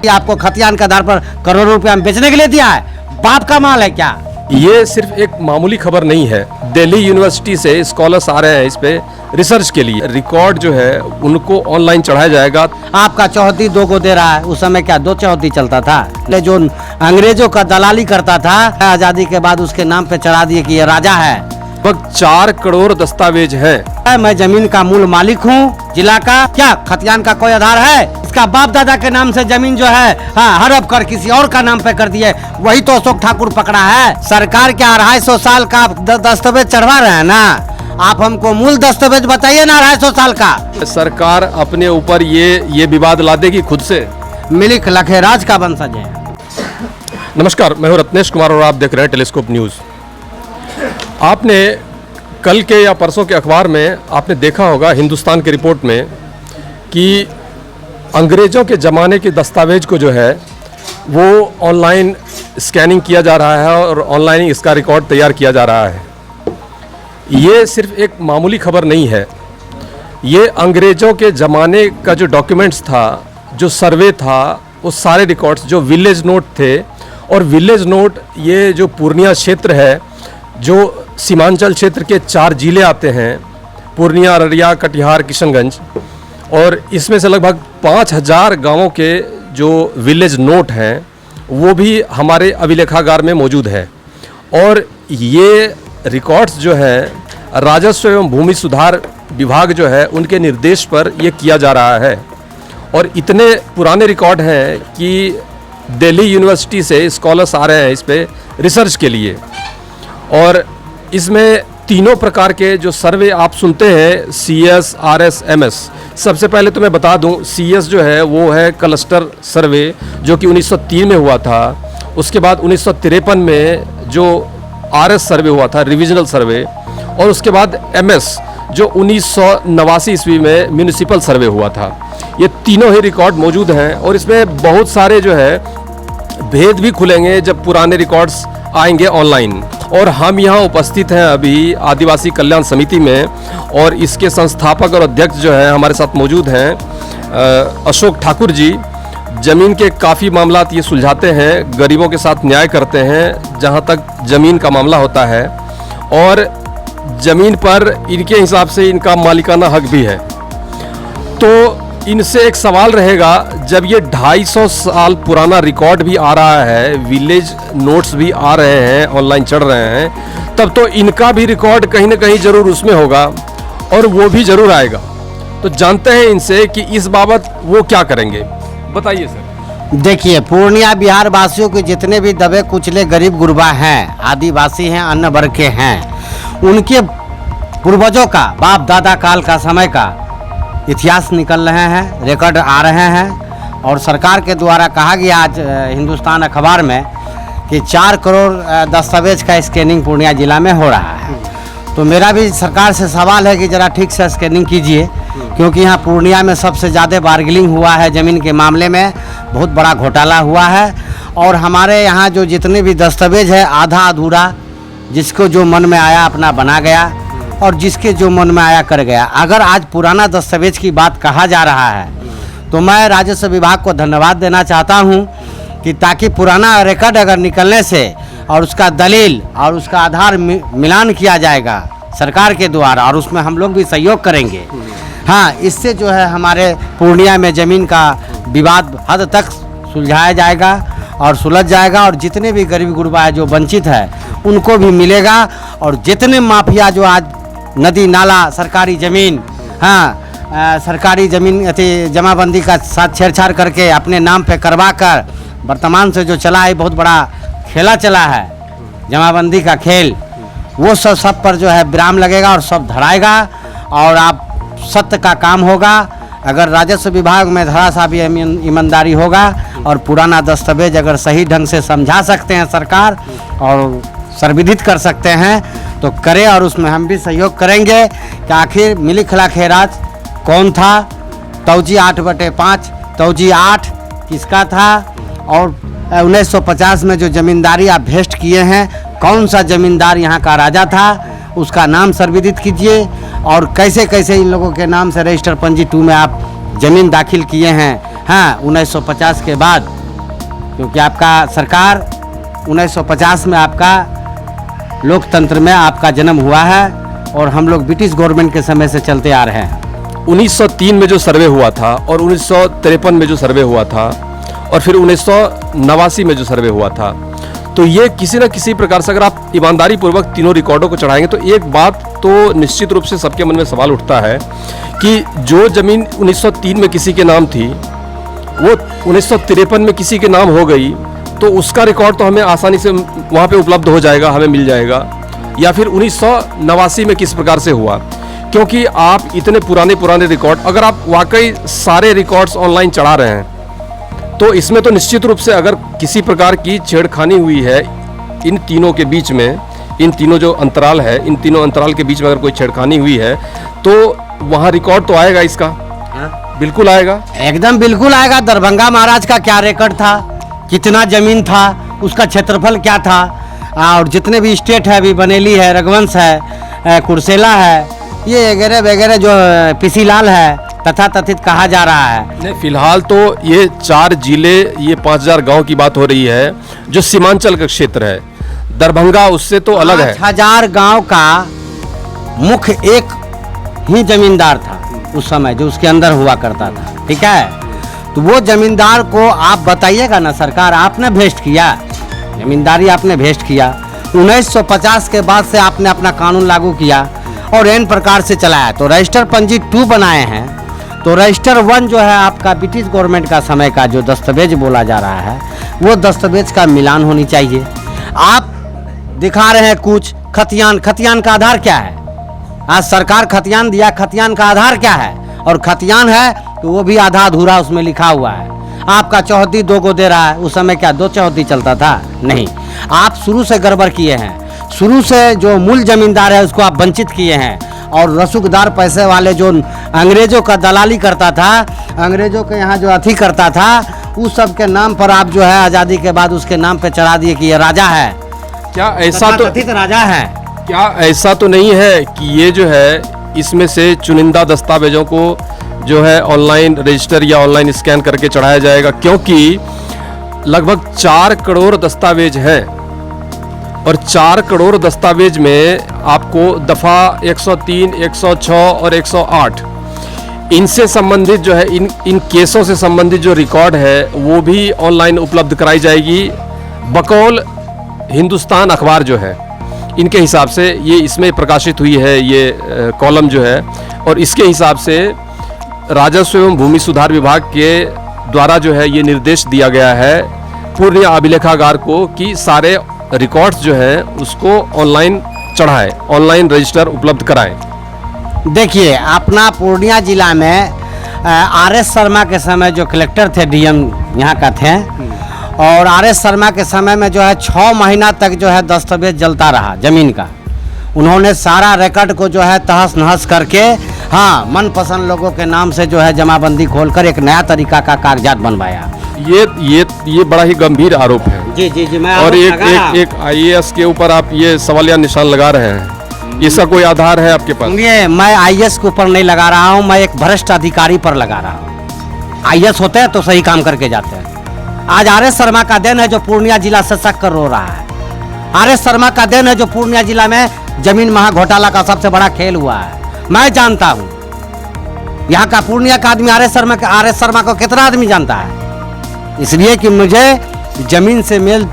आपको खतियान के आधार पर करोड़ों रुपया हम बेचने के लिए दिया है? बाप का माल है क्या? ये सिर्फ एक मामूली खबर नहीं है। दिल्ली यूनिवर्सिटी से स्कॉलर्स आ रहे हैं इस पे रिसर्च के लिए। रिकॉर्ड जो है उनको ऑनलाइन चढ़ाया जाएगा। आपका चौहद्दी 2 को दे रहा है, उस समय क्या 2 चौहद्दी चलता था? जो अंग्रेजों का दलाली करता था, आजादी के बाद उसके नाम पे चढ़ा दिए कि ये राजा है। लगभग 4 करोड़ दस्तावेज हैं। मैं जमीन का मूल मालिक हूँ जिला का। क्या खतियान का कोई आधार है? इसका बाप दादा के नाम से जमीन जो है हड़प कर किसी और का नाम पे कर दिए, वही तो अशोक ठाकुर पकड़ा है। सरकार क्या 250 साल का दस्तावेज चढ़वा रहे हैं ना? आप हमको मूल दस्तावेज बताइए ना 250 साल का। सरकार अपने ऊपर ये विवाद ला देगी खुद से। मिलिक लखेराज का वंशज है। नमस्कार, मैं हूं रत्नेश कुमार और आप देख रहे हैं टेलीस्कोप न्यूज़। आपने कल के या परसों के अखबार में आपने देखा होगा हिंदुस्तान की रिपोर्ट में कि अंग्रेज़ों के ज़माने के दस्तावेज को जो है वो ऑनलाइन स्कैनिंग किया जा रहा है और ऑनलाइन इसका रिकॉर्ड तैयार किया जा रहा है। ये सिर्फ एक मामूली खबर नहीं है। ये अंग्रेज़ों के ज़माने का जो डॉक्यूमेंट्स था, जो सर्वे था, वो सारे रिकॉर्ड्स जो विलेज नोट थे, और विलेज नोट ये जो पूर्णिया क्षेत्र है, जो सीमांचल क्षेत्र के 4 जिले आते हैं, पूर्णिया, अररिया, कटिहार, किशनगंज, और इसमें से लगभग 5000 गांवों के जो विलेज नोट हैं वो भी हमारे अभिलेखागार में मौजूद है। और ये रिकॉर्ड्स जो हैं राजस्व एवं भूमि सुधार विभाग जो है उनके निर्देश पर ये किया जा रहा है। और इतने पुराने रिकॉर्ड हैं कि दिल्ली यूनिवर्सिटी से स्कॉलर्स आ रहे हैं इस पे रिसर्च के लिए। और इसमें तीनों प्रकार के जो सर्वे आप सुनते हैं, CS, RS, MS। सबसे पहले तो मैं बता दूं, CS जो है वो है क्लस्टर सर्वे जो कि 1903 में हुआ था। उसके बाद 1953 में जो RS सर्वे हुआ था, रिविजनल सर्वे, और उसके बाद MS जो 1989 ईस्वी में म्यूनिसिपल सर्वे हुआ था। ये तीनों ही रिकॉर्ड मौजूद हैं और इसमें बहुत सारे जो है भेद भी खुलेंगे जब पुराने रिकॉर्ड्स आएंगे ऑनलाइन। और हम यहाँ उपस्थित हैं अभी आदिवासी कल्याण समिति में, और इसके संस्थापक और अध्यक्ष जो हैं हमारे साथ मौजूद हैं अशोक ठाकुर जी। ज़मीन के काफ़ी मामलात ये सुलझाते हैं, गरीबों के साथ न्याय करते हैं जहाँ तक ज़मीन का मामला होता है, और ज़मीन पर इनके हिसाब से इनका मालिकाना हक भी है। तो इनसे एक सवाल रहेगा, जब ये 250 साल पुराना रिकॉर्ड भी आ रहा है, विलेज नोट्स भी आ रहे हैं, ऑनलाइन चढ़ रहे हैं, तब तो इनका भी रिकॉर्ड कहीं ना कहीं ज़रूर उसमें होगा और वो भी ज़रूर आएगा। तो जानते हैं इनसे कि इस बाबत वो क्या करेंगे। बताइए सर। देखिए, पूर्णिया बिहार वासियों के जितने भी दबे कुचले गरीब गुरबा हैं, आदिवासी हैं, अन्य वर्ग के हैं, उनके पूर्वजों का बाप दादा काल का समय का इतिहास निकल रहे हैं, रिकॉर्ड आ रहे हैं। और सरकार के द्वारा कहा गया आज हिंदुस्तान अखबार में कि 4 करोड़ दस्तावेज का स्कैनिंग पूर्णिया जिला में हो रहा है। तो मेरा भी सरकार से सवाल है कि ज़रा ठीक से स्कैनिंग कीजिए, क्योंकि यहाँ पूर्णिया में सबसे ज़्यादा बार्गेनिंग हुआ है ज़मीन के मामले में, बहुत बड़ा घोटाला हुआ है। और हमारे यहाँ जो जितने भी दस्तावेज है आधा अधूरा, जिसको जो मन में आया अपना बना गया और जिसके जो मन में आया कर गया। अगर आज पुराना दस्तावेज की बात कहा जा रहा है तो मैं राजस्व विभाग को धन्यवाद देना चाहता हूं कि ताकि पुराना रिकॉर्ड अगर निकलने से और उसका दलील और उसका आधार मिलान किया जाएगा सरकार के द्वारा, और उसमें हम लोग भी सहयोग करेंगे। हाँ, इससे जो है हमारे पूर्णिया में ज़मीन का विवाद हद तक सुलझाया जाएगा और सुलझ जाएगा, और जितने भी गरीब गुरबा है जो वंचित है उनको भी मिलेगा। और जितने माफिया जो आज नदी नाला सरकारी ज़मीन, सरकारी ज़मीन जमाबंदी का साथ छेड़छाड़ करके अपने नाम पे करवा कर वर्तमान से जो चला है, बहुत बड़ा खेला चला है जमाबंदी का खेल, वो सब पर जो है विराम लगेगा और सब धराएगा और आप सत्य का काम होगा। अगर राजस्व विभाग में धरा सा भी ईमानदारी होगा और पुराना दस्तावेज अगर सही ढंग से समझा सकते हैं सरकार और संविधित कर सकते हैं तो करें, और उसमें हम भी सहयोग करेंगे कि आखिर मिलिक लखेराज कौन था, तौजी 8/5, तौजी 8 किसका था, और 1950 में जो ज़मींदारी आप भेस्ट किए हैं कौन सा ज़मींदार यहाँ का राजा था, उसका नाम संविधित कीजिए। और कैसे कैसे इन लोगों के नाम से रजिस्टर पंजी 2 में आप ज़मीन दाखिल किए हैं। हाँ, 1950 के बाद क्योंकि आपका सरकार 1950 में आपका लोकतंत्र में आपका जन्म हुआ है और हम लोग ब्रिटिश गवर्नमेंट के समय से चलते आ रहे हैं। 1903 में जो सर्वे हुआ था और 1953 में जो सर्वे हुआ था और फिर 1989 में जो सर्वे हुआ था, तो ये किसी न किसी प्रकार से अगर आप ईमानदारी पूर्वक तीनों रिकॉर्डों को चढ़ाएंगे तो एक बात तो निश्चित रूप से सबके मन में सवाल उठता है कि जो ज़मीन 1903 में किसी के नाम थी वो 1953 में किसी के नाम हो गई, तो उसका रिकॉर्ड तो हमें आसानी से वहाँ पे उपलब्ध हो जाएगा, हमें मिल जाएगा, या फिर 1989 में किस प्रकार से हुआ। क्योंकि आप इतने पुराने रिकॉर्ड, अगर आप वाकई सारे रिकॉर्ड्स ऑनलाइन चढ़ा रहे हैं तो इसमें तो निश्चित रूप से अगर किसी प्रकार की छेड़खानी हुई है इन तीनों के बीच में, इन तीनों जो अंतराल है, इन तीनों अंतराल के बीच में अगर कोई छेड़खानी हुई है तो वहाँ रिकॉर्ड तो आएगा इसका। बिल्कुल आएगा, एकदम बिल्कुल आएगा। दरभंगा महाराज का क्या रिकॉर्ड था, कितना जमीन था, उसका क्षेत्रफल क्या था, और जितने भी स्टेट है, अभी बनेली है, रघुवंश है, कुर्सेला है, ये वगैरह वगैरह जो पिसीलाल है, तथा कथित कहा जा रहा है। नहीं, फिलहाल तो ये 4 जिले, ये 5000 गांव की बात हो रही है जो सीमांचल का क्षेत्र है। दरभंगा उससे तो अलग है। 5000 गांव का मुख्य एक ही जमींदार था उस समय, जो उसके अंदर हुआ करता था, ठीक है। तो वो जमींदार को आप बताइएगा ना, सरकार आपने भेस्ट किया, जमींदारी आपने भेस्ट किया। 1950 के बाद से आपने अपना कानून लागू किया और इन प्रकार से चलाया। तो रजिस्टर पंजी 2 बनाए हैं, तो रजिस्टर 1 जो है आपका ब्रिटिश गवर्नमेंट का समय का जो दस्तावेज बोला जा रहा है, वो दस्तावेज का मिलान होनी चाहिए। आप दिखा रहे हैं कुछ खतियान, खतियान का आधार क्या है? आज सरकार खतियान दिया, खतियान का आधार क्या है? और खतियान है तो वो भी आधा अधूरा उसमें लिखा हुआ है। आपका चौहद्दी 2 को दे रहा है, उस समय क्या 2 चौहद्दी चलता था? नहीं, आप शुरू से गड़बड़ किए हैं। शुरू से जो मूल जमींदार है उसको आप वंचित किए हैं, और रसूखदार पैसे वाले जो अंग्रेजों का दलाली करता था, अंग्रेजों के यहाँ जो अथी करता था, उस सब के नाम पर आप जो है आज़ादी के बाद उसके नाम पे चढ़ा दिए कि ये राजा है। क्या ऐसा तो कथित राजा है? क्या ऐसा तो नहीं है कि ये जो है इसमें से चुनिंदा दस्तावेजों को जो है ऑनलाइन रजिस्टर या ऑनलाइन स्कैन करके चढ़ाया जाएगा? क्योंकि लगभग 4 करोड़ दस्तावेज हैं और 4 करोड़ दस्तावेज में आपको दफ़ा 103, 106 और 108 इनसे संबंधित जो है इन केसों से संबंधित जो रिकॉर्ड है वो भी ऑनलाइन उपलब्ध कराई जाएगी। बकौल हिंदुस्तान अखबार जो है इनके हिसाब से ये इसमें प्रकाशित हुई है ये कॉलम जो है, और इसके हिसाब से राजस्व एवं भूमि सुधार विभाग के द्वारा जो है ये निर्देश दिया गया है पूर्णिया अभिलेखागार को कि सारे रिकॉर्ड्स जो है उसको ऑनलाइन चढ़ाएं, ऑनलाइन रजिस्टर उपलब्ध कराएं। देखिए, अपना पूर्णिया जिला में आर.एस. शर्मा के समय जो कलेक्टर थे, डीएम यहाँ का थे, और आर.एस. शर्मा के समय में जो है 6 महीना तक जो है दस्तावेज जलता रहा ज़मीन का। उन्होंने सारा रिकॉर्ड को जो है तहस नहस करके, हाँ, मनपसंद लोगों के नाम से जो है जमाबंदी खोलकर एक नया तरीका का कागजात बनवाया। ये बड़ा ही गंभीर आरोप है। जी जी जी, मैं और एक आईएएस के ऊपर आप ये सवालिया निशान लगा रहे हैं, इसका कोई आधार है आपके पास? ये मैं आईएएस के ऊपर नहीं लगा रहा हूँ, मैं एक भ्रष्ट अधिकारी पर लगा रहा हूँ। आईएएस होते हैं तो सही काम करके जाते हैं। आज आर.एस. शर्मा का दिन है जो पूर्णिया जिला सशक्त कर रो रहा है। आर.एस. शर्मा का दिन है जो पूर्णिया जिला में जमीन महा घोटाला का सबसे बड़ा खेल हुआ है। मैं जानता हूँ यहाँ का पूर्णिया का आदमी आर.एस. शर्मा को कितना आदमी जानता है, इसलिए कि मुझे जमीन से मेल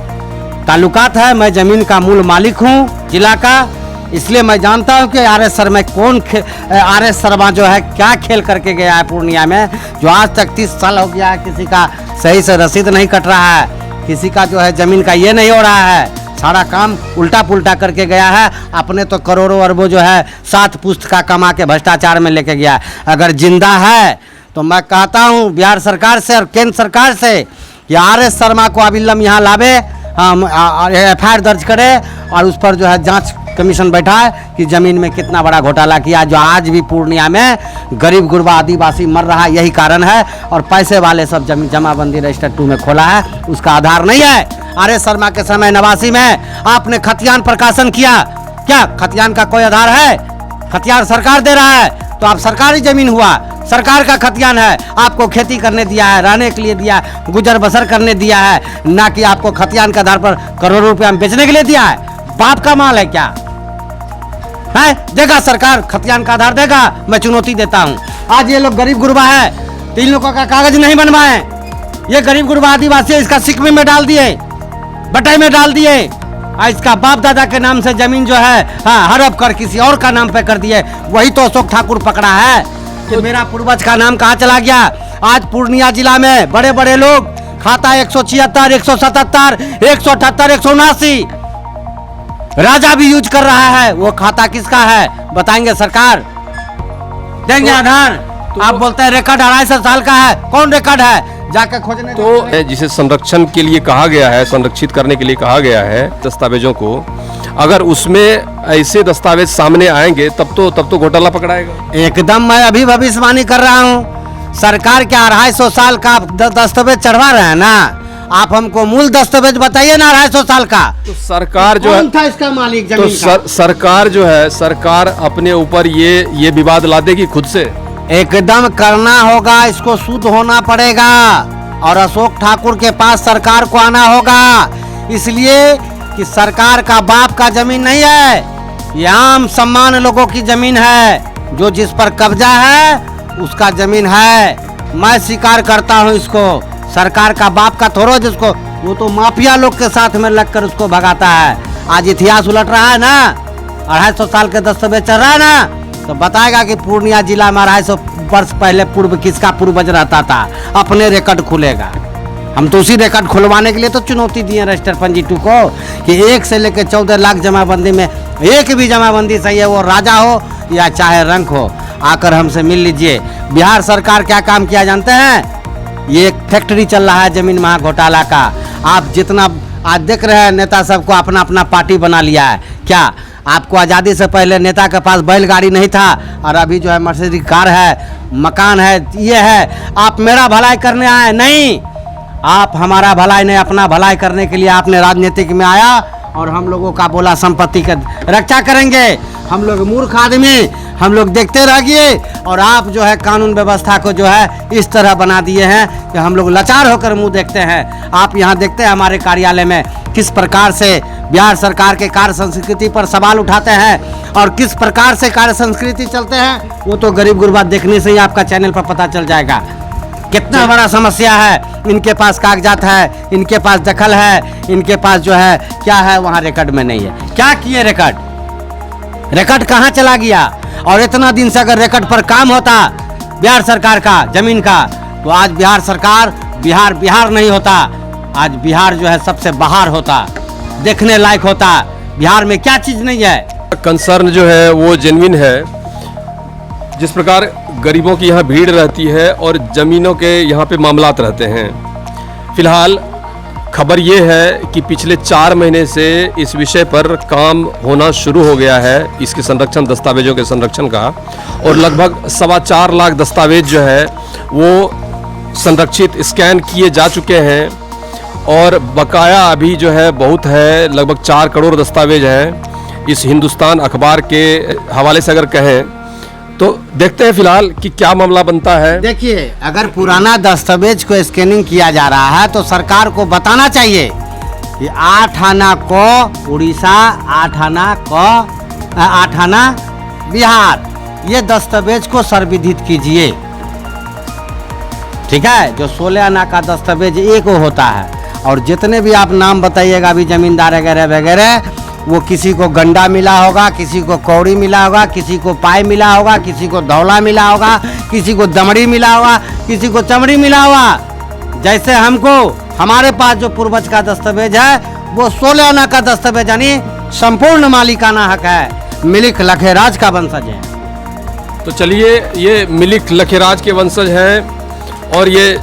ताल्लुकात है। मैं जमीन का मूल मालिक हूँ जिला का, इसलिए मैं जानता हूँ कि आर.एस. शर्मा आर.एस. शर्मा जो है क्या खेल करके गया है पूर्णिया में, जो आज तक 30 साल हो गया है किसी का सही से रसीद नहीं कट रहा है, किसी का जो है जमीन का ये नहीं हो रहा है, सारा काम उल्टा पुल्टा करके गया है। अपने तो करोड़ों अरबों जो है 7 पुश्त का कमा के भ्रष्टाचार में लेके गया। अगर जिंदा है तो मैं कहता हूँ बिहार सरकार से और केंद्र सरकार से कि आर.एस. शर्मा को अविलंब यहाँ लावे, एफआईआर दर्ज करे और उस पर जो है जांच कमीशन बैठाए कि जमीन में कितना बड़ा घोटाला किया, जो आज भी पूर्णिया में गरीब गुरबा आदिवासी मर रहा है। यही कारण है, और पैसे वाले सब जमीन जमाबंदी रजिस्टर 2 में खोला है, उसका आधार नहीं है। आर.एस. शर्मा के समय 89 में आपने खतियान प्रकाशन किया, क्या खतियान का कोई आधार है? खतियान सरकार दे रहा है, तो आप सरकारी जमीन हुआ, सरकार का खतियान है, आपको खेती करने दिया है, रहने के लिए दिया है, गुजर बसर करने दिया है, ना कि आपको खतियान के आधार पर करोड़ों रुपया बेचने के लिए दिया है। बाप का माल है क्या है? देगा सरकार खतियान का आधार देगा, मैं चुनौती देता हूँ। आज ये लोग गरीब गुरबा है, तो इन लोगों का कागज नहीं बनवाए, ये गरीब गुरबा आदिवासी इसका सिक्मे में डाल दिए, बटाई में डाल दिए, इसका बाप दादा के नाम से जमीन जो है हड़प कर किसी और का नाम पे कर दिए। वही तो अशोक ठाकुर पकड़ा है कि मेरा पूर्वज का नाम कहाँ चला गया। आज पूर्णिया जिला में बड़े बड़े लोग खाता 176, 177, 178, 179 राजा भी यूज कर रहा है। वो खाता किसका है बताएंगे सरकार, देंगे आधार। आप बोलते हैं रिकॉर्ड 250 साल का है, कौन रिकॉर्ड है? जाकर खोजने तो जिसे संरक्षण के लिए कहा गया है, संरक्षित करने के लिए कहा गया है दस्तावेजों को, अगर उसमें ऐसे दस्तावेज सामने आएंगे तब तो घोटाला पकड़ाएगा। एकदम मैं अभी भविष्यवाणी कर रहा हूँ। सरकार क्या 250 साल का दस्तावेज चढ़वा रहे हैं ना, आप हमको मूल दस्तावेज बताइए ना 250 साल का। तो सरकार जो है, था इसका मालिक तो जमीन का? सरकार जो है, सरकार अपने ऊपर ये विवाद ला देगी खुद से। एकदम करना होगा, इसको शुद्ध होना पड़ेगा और अशोक ठाकुर के पास सरकार को आना होगा, इसलिए कि सरकार का बाप का जमीन नहीं है, ये आम सम्मान लोगों की जमीन है। जो जिस पर कब्जा है उसका जमीन है। मैं स्वीकार करता हूँ इसको, सरकार का बाप का थोड़ा जिसको, वो तो माफिया लोग के साथ में लगकर उसको भगाता है। आज इतिहास उलट रहा है ना, 250 साल के दस्तावेज चल रहा है ना, तो बताएगा कि पूर्णिया जिला में 250 वर्ष पहले पूर्व किसका पूर्वज रहता था, अपने रिकॉर्ड खुलेगा। हम तो उसी रिकॉर्ड खुलवाने के लिए तो चुनौती दिए रजिस्टर पंजी 2 को कि 1 से लेकर 14 लाख जमाबंदी में एक भी जमाबंदी सही है, वो राजा हो या चाहे रंक हो, आकर हमसे मिल लीजिए। बिहार सरकार क्या काम किया जानते हैं? ये एक फैक्ट्री चल रहा है जमीन महा घोटाला का। आप जितना आज देख रहे हैं नेता सबको अपना अपना पार्टी बना लिया है। क्या आपको आज़ादी से पहले नेता के पास बैलगाड़ी नहीं था और अभी जो है मर्सिडीज कार है, मकान है, ये है। आप मेरा भलाई करने आए नहीं, आप हमारा भलाई नहीं, अपना भलाई करने के लिए आपने राजनीतिक में आया और हम लोगों का बोला संपत्ति का रक्षा करेंगे। हम लोग मूर्ख आदमी, हम लोग देखते रह गए और आप जो है कानून व्यवस्था को जो है इस तरह बना दिए हैं कि हम लोग लाचार होकर मुंह देखते हैं। आप यहाँ देखते हैं हमारे कार्यालय में किस प्रकार से बिहार सरकार के कार्य संस्कृति पर सवाल उठाते हैं और किस प्रकार से कार्य संस्कृति चलते हैं, वो तो गरीब गुरबा देखने से ही आपका चैनल पर पता चल जाएगा। कितना बड़ा समस्या है, इनके पास कागजात है, इनके पास दखल है, इनके पास जो है क्या है वहाँ रिकॉर्ड में नहीं है। क्या किए रिकॉर्ड कहाँ चला गया? और इतना दिन से अगर रिकॉर्ड पर काम होता बिहार सरकार का जमीन का, तो आज बिहार सरकार बिहार नहीं होता, आज बिहार जो है सबसे बाहर होता, देखने लायक होता। बिहार में क्या चीज नहीं है? कंसर्न जो है वो जेन्युइन है। जिस प्रकार गरीबों की यहाँ भीड़ रहती है और ज़मीनों के यहाँ पे मामलात रहते हैं। फिलहाल खबर ये है कि पिछले 4 महीने से इस विषय पर काम होना शुरू हो गया है, इसके संरक्षण, दस्तावेजों के संरक्षण का, और लगभग 4.25 लाख दस्तावेज जो है वो संरक्षित, स्कैन किए जा चुके हैं और बकाया अभी जो है बहुत है, लगभग 4 करोड़ दस्तावेज हैं। इस हिंदुस्तान अखबार के हवाले से अगर कहें तो देखते हैं फिलहाल कि क्या मामला बनता है। देखिए, अगर पुराना दस्तावेज को स्कैनिंग किया जा रहा है तो सरकार को बताना चाहिए कि 8 आना को उड़ीसा, 8 आना बिहार, ये दस्तावेज को संविधित कीजिए। ठीक है, जो 16 आना का दस्तावेज एक होता है और जितने भी आप नाम बताइएगा अभी जमींदार वगैरह वगैरह, वो किसी को गंडा मिला होगा, किसी को कौड़ी मिला होगा, किसी को पाई मिला होगा, किसी को धौला मिला होगा, किसी को दमड़ी मिला होगा, किसी को चमड़ी मिला होगा। जैसे हमको हमारे पास जो पूर्वज का दस्तावेज है वो 16 आना का दस्तावेज यानी संपूर्ण मालिकाना हक है, मिलिक लखेराज का वंशज है। तो चलिए, ये मिलिक लखेराज के वंशज हैं और ये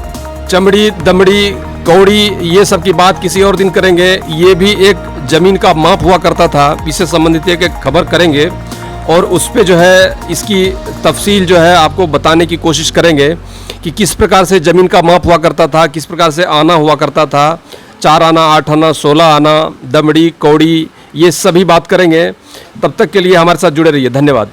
चमड़ी, दमड़ी, कौड़ी, ये सब की बात किसी और दिन करेंगे। ये भी एक ज़मीन का माप हुआ करता था, इससे संबंधित एक खबर करेंगे और उस पे जो है इसकी तफसील जो है आपको बताने की कोशिश करेंगे कि किस प्रकार से ज़मीन का माप हुआ करता था, किस प्रकार से आना हुआ करता था, 4 आना, 8 आना, 16 आना, दमड़ी, कौड़ी, ये सभी बात करेंगे। तब तक के लिए हमारे साथ जुड़े रहिए। धन्यवाद।